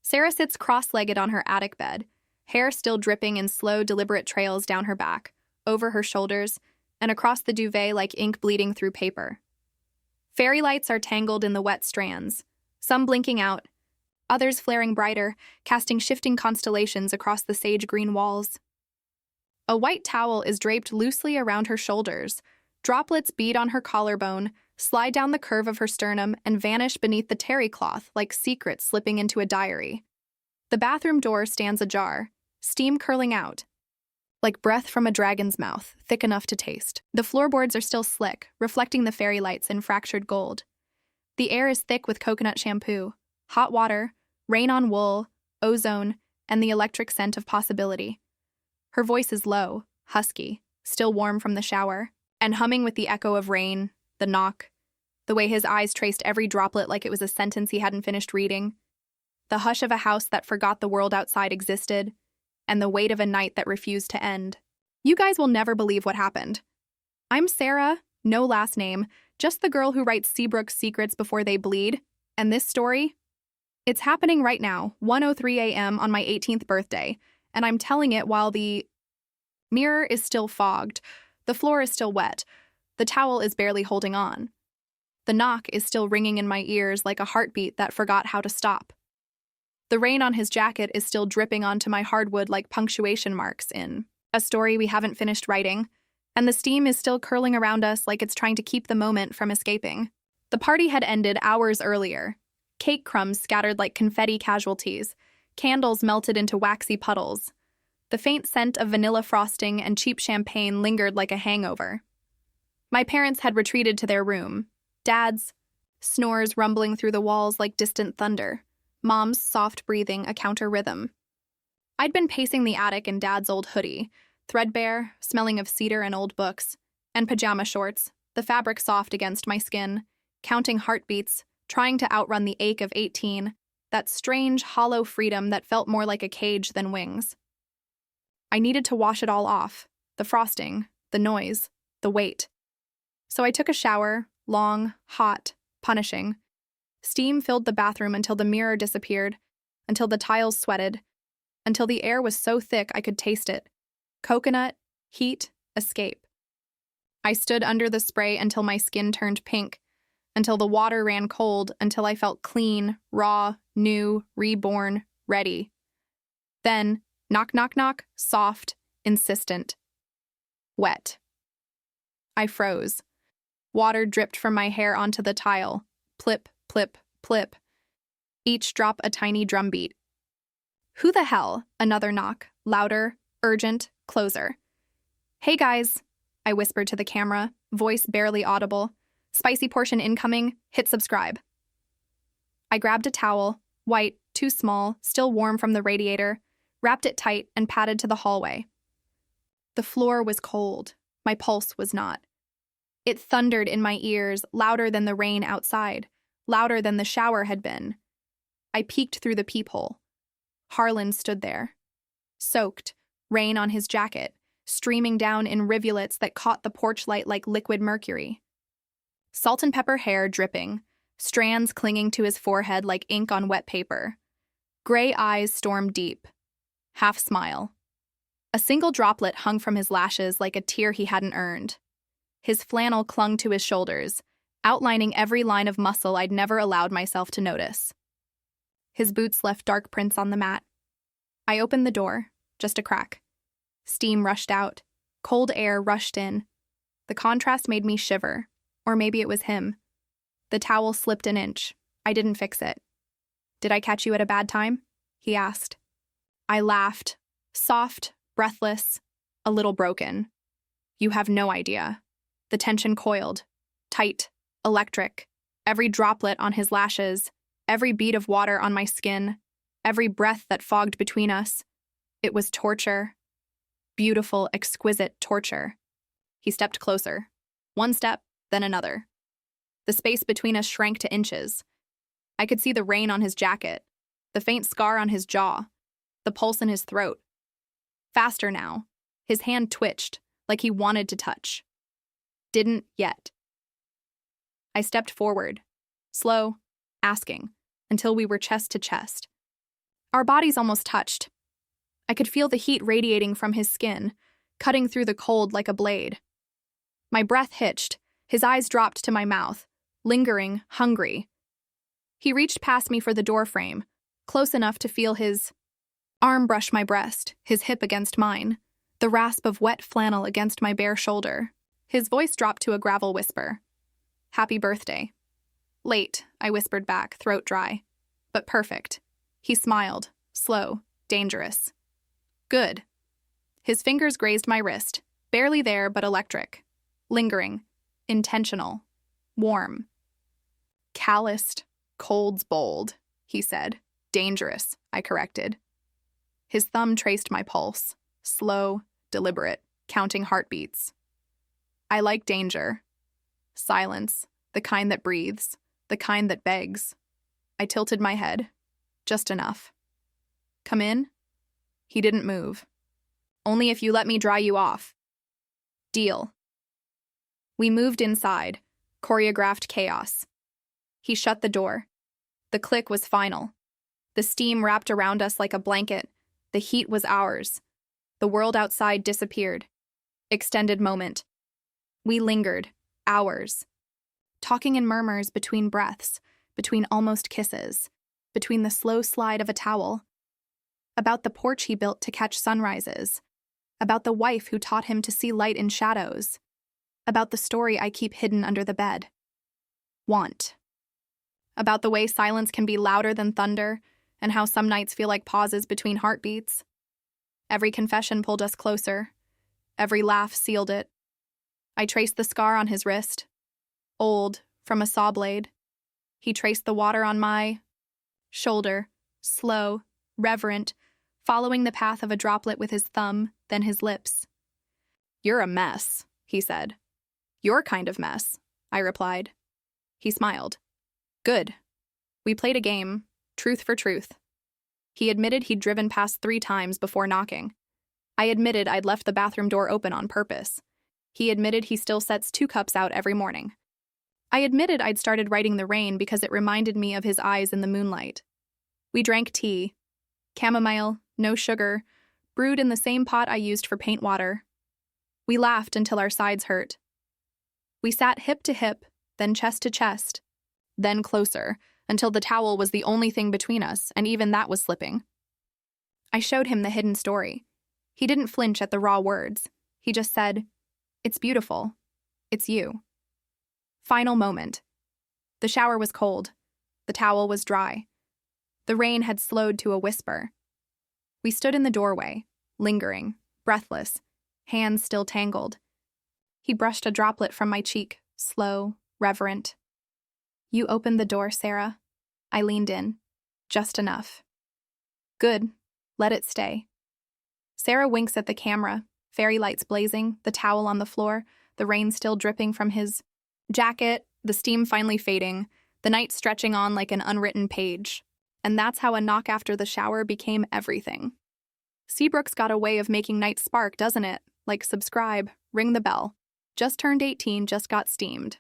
Sarah sits cross-legged on her attic bed, hair still dripping in slow, deliberate trails down her back, over her shoulders, and across the duvet like ink bleeding through paper. Fairy lights are tangled in the wet strands, some blinking out, others flaring brighter, casting shifting constellations across the sage-green walls. A white towel is draped loosely around her shoulders. Droplets bead on her collarbone, slide down the curve of her sternum, and vanish beneath the terry cloth like secrets slipping into a diary. The bathroom door stands ajar, steam curling out, like breath from a dragon's mouth, thick enough to taste. The floorboards are still slick, reflecting the fairy lights in fractured gold. The air is thick with coconut shampoo, hot water, rain on wool, ozone, and the electric scent of possibility. Her voice is low, husky, still warm from the shower, and humming with the echo of rain, the knock, the way his eyes traced every droplet like it was a sentence he hadn't finished reading, the hush of a house that forgot the world outside existed, and the weight of a night that refused to end. You guys will never believe what happened. I'm Sarah, no last name, just the girl who writes Seabrook's secrets before they bleed, and this story? It's happening right now, 1:03 a.m. on my 18th birthday, and I'm telling it while the mirror is still fogged, the floor is still wet, the towel is barely holding on. The knock is still ringing in my ears like a heartbeat that forgot how to stop. The rain on his jacket is still dripping onto my hardwood like punctuation marks in a story we haven't finished writing, and the steam is still curling around us like it's trying to keep the moment from escaping. The party had ended hours earlier. Cake crumbs scattered like confetti casualties, candles melted into waxy puddles. The faint scent of vanilla frosting and cheap champagne lingered like a hangover. My parents had retreated to their room. Dad's snores rumbling through the walls like distant thunder. Mom's soft breathing a counter rhythm. I'd been pacing the attic in Dad's old hoodie, threadbare, smelling of cedar and old books, and pajama shorts, the fabric soft against my skin, counting heartbeats, trying to outrun the ache of 18, that strange, hollow freedom that felt more like a cage than wings. I needed to wash it all off, the frosting, the noise, the weight. So I took a shower, long, hot, punishing. Steam filled the bathroom until the mirror disappeared, until the tiles sweated, until the air was so thick I could taste it. Coconut, heat, escape. I stood under the spray until my skin turned pink, until the water ran cold, until I felt clean, raw, new, reborn, ready. Then, knock, knock, knock, soft, insistent. Wet. I froze. Water dripped from my hair onto the tile. Plip, plip, plip. Each drop a tiny drumbeat. Who the hell? Another knock. Louder, urgent, closer. Hey guys, I whispered to the camera, voice barely audible. Spicy portion incoming, hit subscribe. I grabbed a towel, white, too small, still warm from the radiator, wrapped it tight, and padded to the hallway. The floor was cold. My pulse was not. It thundered in my ears, louder than the rain outside, louder than the shower had been. I peeked through the peephole. Harlan stood there, soaked, rain on his jacket, streaming down in rivulets that caught the porch light like liquid mercury. Salt and pepper hair dripping, strands clinging to his forehead like ink on wet paper. Gray eyes stormed deep. Half smile. A single droplet hung from his lashes like a tear he hadn't earned. His flannel clung to his shoulders, outlining every line of muscle I'd never allowed myself to notice. His boots left dark prints on the mat. I opened the door, just a crack. Steam rushed out. Cold air rushed in. The contrast made me shiver, or maybe it was him. The towel slipped an inch. I didn't fix it. Did I catch you at a bad time? He asked. I laughed, soft, breathless, a little broken. You have no idea. The tension coiled, tight, electric, every droplet on his lashes, every bead of water on my skin, every breath that fogged between us. It was torture. Beautiful, exquisite torture. He stepped closer. One step, then another. The space between us shrank to inches. I could see the rain on his jacket, the faint scar on his jaw, the pulse in his throat. Faster now. His hand twitched, like he wanted to touch. Didn't yet. I stepped forward, slow, asking, until we were chest to chest. Our bodies almost touched. I could feel the heat radiating from his skin, cutting through the cold like a blade. My breath hitched, his eyes dropped to my mouth, lingering, hungry. He reached past me for the doorframe, close enough to feel his arm brush my breast, his hip against mine, the rasp of wet flannel against my bare shoulder. His voice dropped to a gravel whisper. "Happy birthday." "Late," I whispered back, throat dry. "But perfect." He smiled, slow, dangerous. "Good." His fingers grazed my wrist, barely there but electric. Lingering, intentional, warm. "Calloused, cold's bold," he said. "Dangerous," I corrected. His thumb traced my pulse, slow, deliberate, counting heartbeats. I like danger. Silence, the kind that breathes, the kind that begs. I tilted my head. Just enough. "Come in?" He didn't move. "Only if you let me dry you off." "Deal." We moved inside, choreographed chaos. He shut the door. The click was final. The steam wrapped around us like a blanket. The heat was ours. The world outside disappeared. Extended moment. We lingered, hours. Talking in murmurs between breaths, between almost kisses, between the slow slide of a towel. About the porch he built to catch sunrises. About the wife who taught him to see light in shadows. About the story I keep hidden under the bed. Want. About the way silence can be louder than thunder, and how some nights feel like pauses between heartbeats. Every confession pulled us closer. Every laugh sealed it. I traced the scar on his wrist. Old, from a saw blade. He traced the water on my shoulder, slow, reverent, following the path of a droplet with his thumb, then his lips. "You're a mess," he said. "Your kind of mess," I replied. He smiled. "Good." We played a game, truth for truth. He admitted he'd driven past 3 times before knocking. I admitted I'd left the bathroom door open on purpose. He admitted he still sets 2 cups out every morning. I admitted I'd started writing The Rain because it reminded me of his eyes in the moonlight. We drank tea. Chamomile, no sugar, brewed in the same pot I used for paint water. We laughed until our sides hurt. We sat hip to hip, then chest to chest, then closer, until the towel was the only thing between us, and even that was slipping. I showed him the hidden story. He didn't flinch at the raw words. He just said, "It's beautiful. It's you." Final moment. The shower was cold. The towel was dry. The rain had slowed to a whisper. We stood in the doorway, lingering, breathless, hands still tangled. He brushed a droplet from my cheek, slow, reverent. "You opened the door, Sarah." I leaned in. Just enough. "Good. Let it stay." Sarah winks at the camera, fairy lights blazing, the towel on the floor, the rain still dripping from his jacket, the steam finally fading, the night stretching on like an unwritten page. And that's how a knock after the shower became everything. Seabrook's got a way of making nights spark, doesn't it? Like subscribe, ring the bell. Just turned 18, just got steamed.